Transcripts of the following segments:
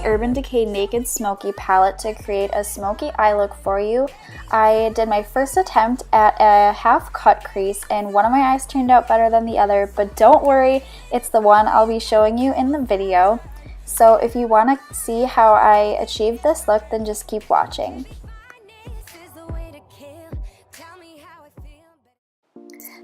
Urban Decay Naked Smoky palette to create a smoky eye look for you. I did my first attempt at a half cut crease and one of my eyes turned out better than the other, but don't worry, it's the one I'll be showing you in the video. So if you want to see how I achieved this look, then just keep watching.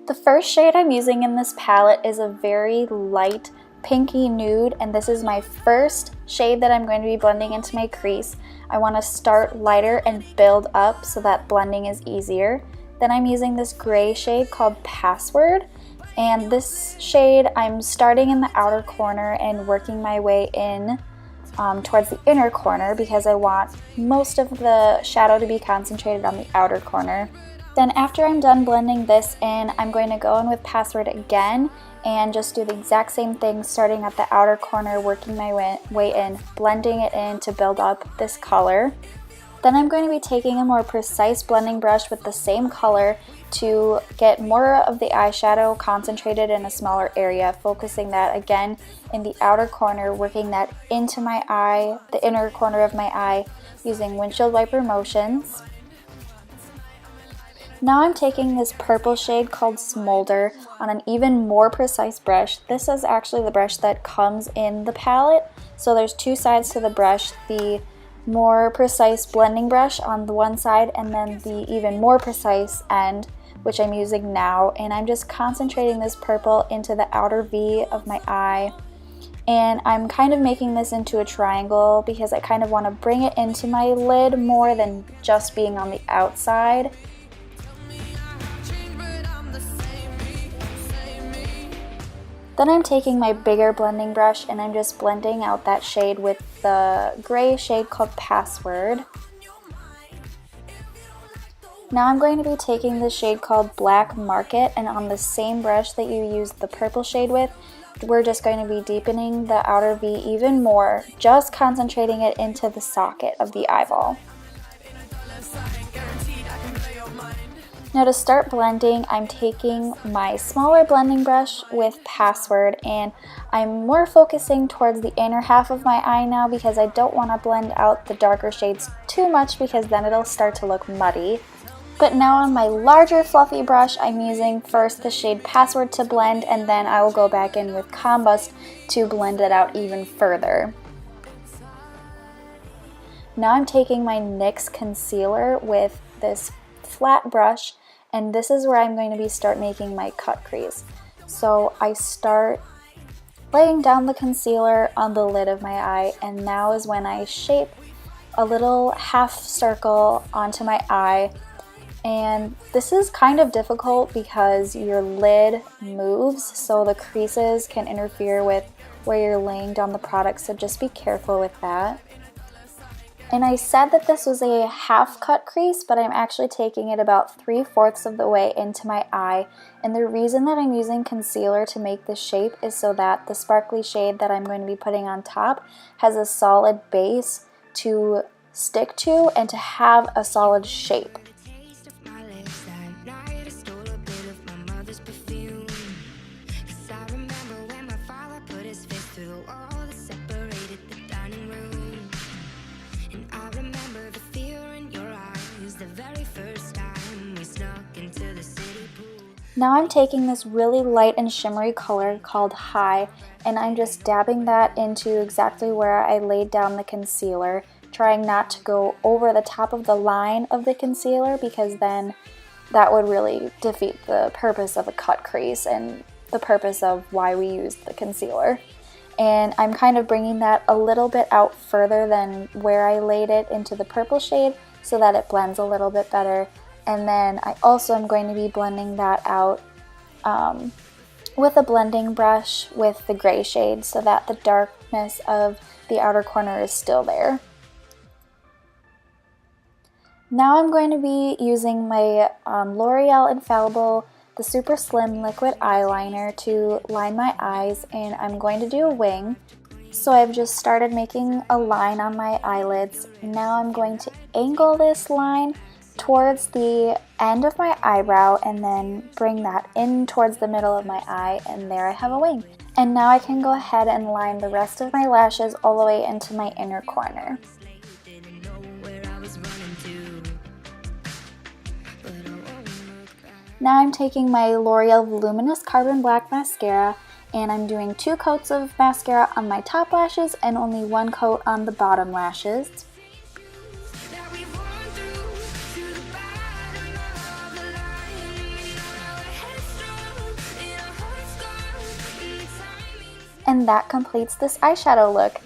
The first shade I'm using in this palette is a very light pinky nude, and this is my first shade that I'm going to be blending into my crease. I want to start lighter and build up so that blending is easier. Then I'm using this gray shade called Password, and this shade I'm starting in the outer corner and working my way in towards the inner corner because I want most of the shadow to be concentrated on the outer corner. Then after I'm done blending this in, I'm going to go in with Password again and just do the exact same thing, starting at the outer corner, working my way in, blending it in to build up this color. Then I'm going to be taking a more precise blending brush with the same color to get more of the eyeshadow concentrated in a smaller area, focusing that again in the outer corner, working that into my eye, the inner corner of my eye, using windshield wiper motions. Now I'm taking this purple shade called Smolder on an even more precise brush. This is actually the brush that comes in the palette. So there's two sides to the brush, the more precise blending brush on the one side and then the even more precise end, which I'm using now. And I'm just concentrating this purple into the outer V of my eye. And I'm kind of making this into a triangle because I kind of want to bring it into my lid more than just being on the outside. Then I'm taking my bigger blending brush and I'm just blending out that shade with the gray shade called Password. Now I'm going to be taking the shade called Black Market, and on the same brush that you used the purple shade with, we're just going to be deepening the outer V even more, just concentrating it into the socket of the eyeball. Now to start blending, I'm taking my smaller blending brush with Password and I'm more focusing towards the inner half of my eye now because I don't want to blend out the darker shades too much because then it'll start to look muddy. But now on my larger fluffy brush, I'm using first the shade Password to blend and then I will go back in with Combust to blend it out even further. Now I'm taking my NYX concealer with this flat brush, and this is where I'm going to start making my cut crease. So I start laying down the concealer on the lid of my eye, and now is when I shape a little half circle onto my eye. And this is kind of difficult because your lid moves, so the creases can interfere with where you're laying down the product, so just be careful with that. And I said that this was a half cut crease, but I'm actually taking it about 3/4 of the way into my eye. And the reason that I'm using concealer to make this shape is so that the sparkly shade that I'm going to be putting on top has a solid base to stick to and to have a solid shape. Now I'm taking this really light and shimmery color called High, and I'm just dabbing that into exactly where I laid down the concealer, trying not to go over the top of the line of the concealer because then that would really defeat the purpose of a cut crease and the purpose of why we used the concealer. And I'm kind of bringing that a little bit out further than where I laid it into the purple shade so that it blends a little bit better. And then I also am going to be blending that out with a blending brush with the gray shade so that the darkness of the outer corner is still there. Now I'm going to be using my L'Oreal Infallible, the Super Slim Liquid Eyeliner to line my eyes, and I'm going to do a wing. So I've just started making a line on my eyelids. Now I'm going to angle this line towards the end of my eyebrow and then bring that in towards the middle of my eye, and there I have a wing. And now I can go ahead and line the rest of my lashes all the way into my inner corner. Now I'm taking my L'Oreal Voluminous Carbon Black Mascara, and I'm doing 2 coats of mascara on my top lashes and only 1 coat on the bottom lashes. And that completes this eyeshadow look.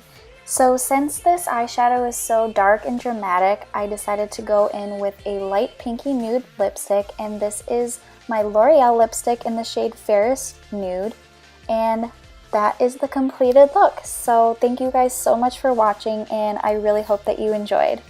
So since this eyeshadow is so dark and dramatic, I decided to go in with a light pinky nude lipstick, and this is my L'Oreal lipstick in the shade Fairest Nude, and that is the completed look. So thank you guys so much for watching, and I really hope that you enjoyed.